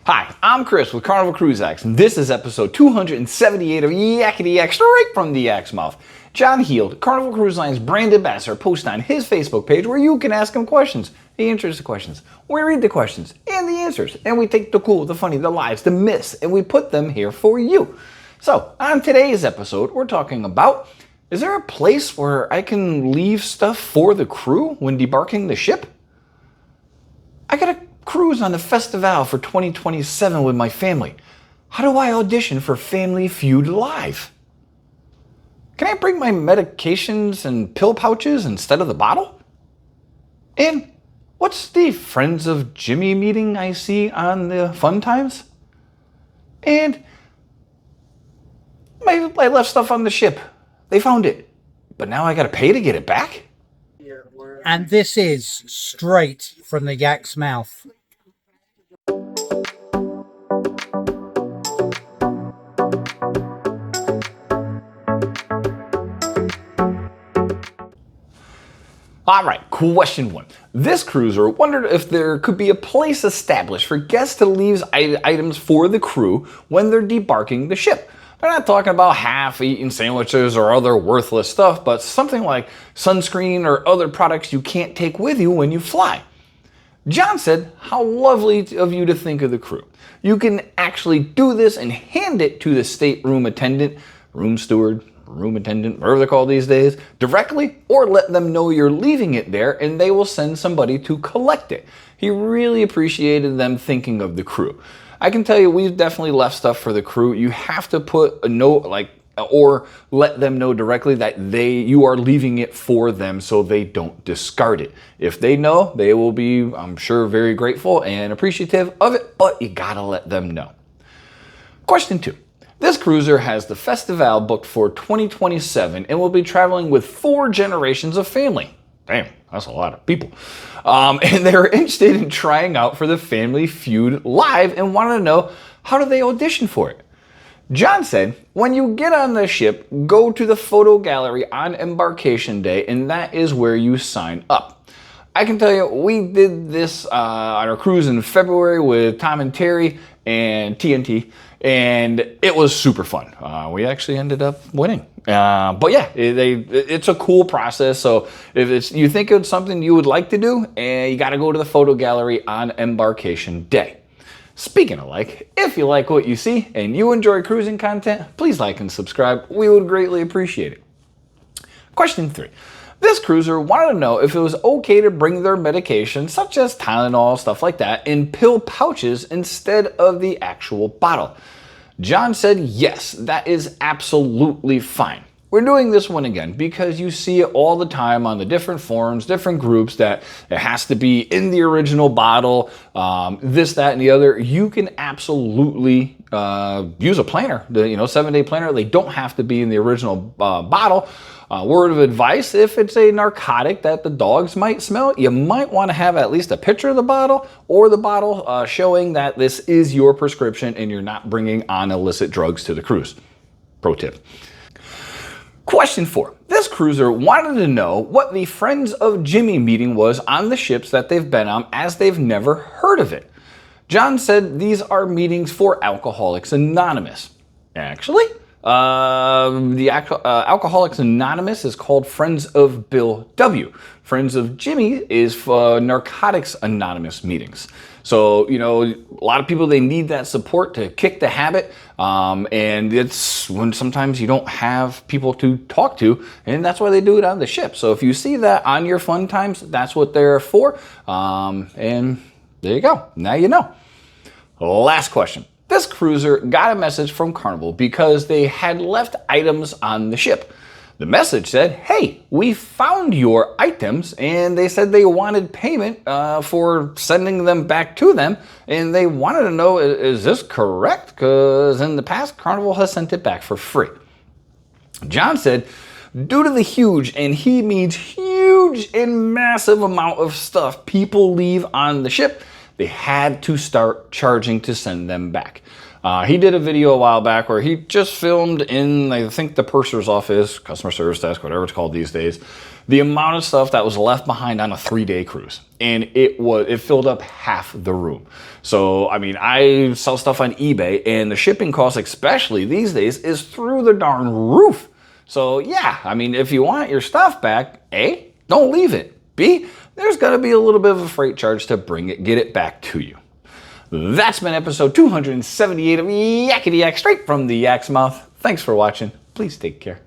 Hi, I'm Chris with Carnival Cruise Line, and this is episode 278 of Yakety-Yak, straight from the Yak's mouth. John Heald, Carnival Cruise Line's brand ambassador, posted on his Facebook page where you can ask him questions. He answers the questions. We read the questions and the answers, and we take the cool, the funny, the lies, the myths, and we put them here for you. So, on today's episode, we're talking about, is there a place where I can leave stuff for the crew when debarking the ship? I got a cruise on the Festival for 2027 with my family. How do I audition for Family Feud Live? Can I bring my medications and pill pouches instead of the bottle? And what's the Friends of Jimmy meeting I see on the Fun Times? And I left stuff on the ship. They found it. But now I gotta pay to get it back? And this is straight from the Yak's mouth. Alright, question one. This cruiser wondered if there could be a place established for guests to leave items for the crew when they're debarking the ship. They're not talking about half-eaten sandwiches or other worthless stuff, but something like sunscreen or other products you can't take with you when you fly. John said, how lovely of you to think of the crew. You can actually do this and hand it to the stateroom attendant, room steward, room attendant, whatever they're called these days, directly, or let them know you're leaving it there and they will send somebody to collect it. He really appreciated them thinking of the crew. I can tell you, we've definitely left stuff for the crew. You have to put a note, or let them know directly that you are leaving it for them so they don't discard it. If they know, they will be, I'm sure, very grateful and appreciative of it, but you gotta let them know. Question two. This cruiser has the Festival booked for 2027 and will be traveling with 4 generations of family. Damn, that's a lot of people. And they're interested in trying out for the Family Feud Live and want to know, how do they audition for it? John said, when you get on the ship, go to the photo gallery on embarkation day, and that is where you sign up. I can tell you, we did this on our cruise in February with Tom and Terry and TNT, and it was super fun. We actually ended up winning. But yeah, it's a cool process. So if you think it's something you would like to do, you got to go to the photo gallery on embarkation day. Speaking of if you like what you see and you enjoy cruising content, please like and subscribe. We would greatly appreciate it. Question 3. This cruiser wanted to know if it was okay to bring their medication, such as Tylenol, stuff like that, in pill pouches instead of the actual bottle. John said yes, that is absolutely fine. We're doing this one again because you see it all the time on the different forums, different groups, that it has to be in the original bottle, this, that, and the other. You can absolutely use a planner, the 7-day planner. They don't have to be in the original bottle. Word of advice, if it's a narcotic that the dogs might smell, you might want to have at least a picture of the bottle, or the bottle showing that this is your prescription and you're not bringing on illicit drugs to the cruise. Pro tip. Question 4. This cruiser wanted to know what the Friends of Jimmy meeting was on the ships that they've been on, as they've never heard of it. John said these are meetings for Alcoholics Anonymous. Actually, the Alcoholics Anonymous is called Friends of Bill W. Friends of Jimmy is for Narcotics Anonymous meetings. So, a lot of people, they need that support to kick the habit. And it's when sometimes you don't have people to talk to, and that's why they do it on the ship. So if you see that on your fun times, that's what they're for. And there you go. Now you know. Last question. This cruiser got a message from Carnival because they had left items on the ship. The message said, hey, we found your items, and they said they wanted payment for sending them back to them, and they wanted to know, is this correct? Because in the past, Carnival has sent it back for free. John said, due to the huge, and he means huge and massive amount of stuff people leave on the ship, they had to start charging to send them back. He did a video a while back where he just filmed in, I think, the purser's office, customer service desk, whatever it's called these days, the amount of stuff that was left behind on a 3-day cruise. And it filled up half the room. So, I mean, I sell stuff on eBay, and the shipping cost, especially these days, is through the darn roof. So, yeah, I mean, if you want your stuff back, A, don't leave it. B, there's got to be a little bit of a freight charge to get it back to you. That's been episode 278 of Yakety-Yak, straight from the Yak's mouth. Thanks for watching. Please take care.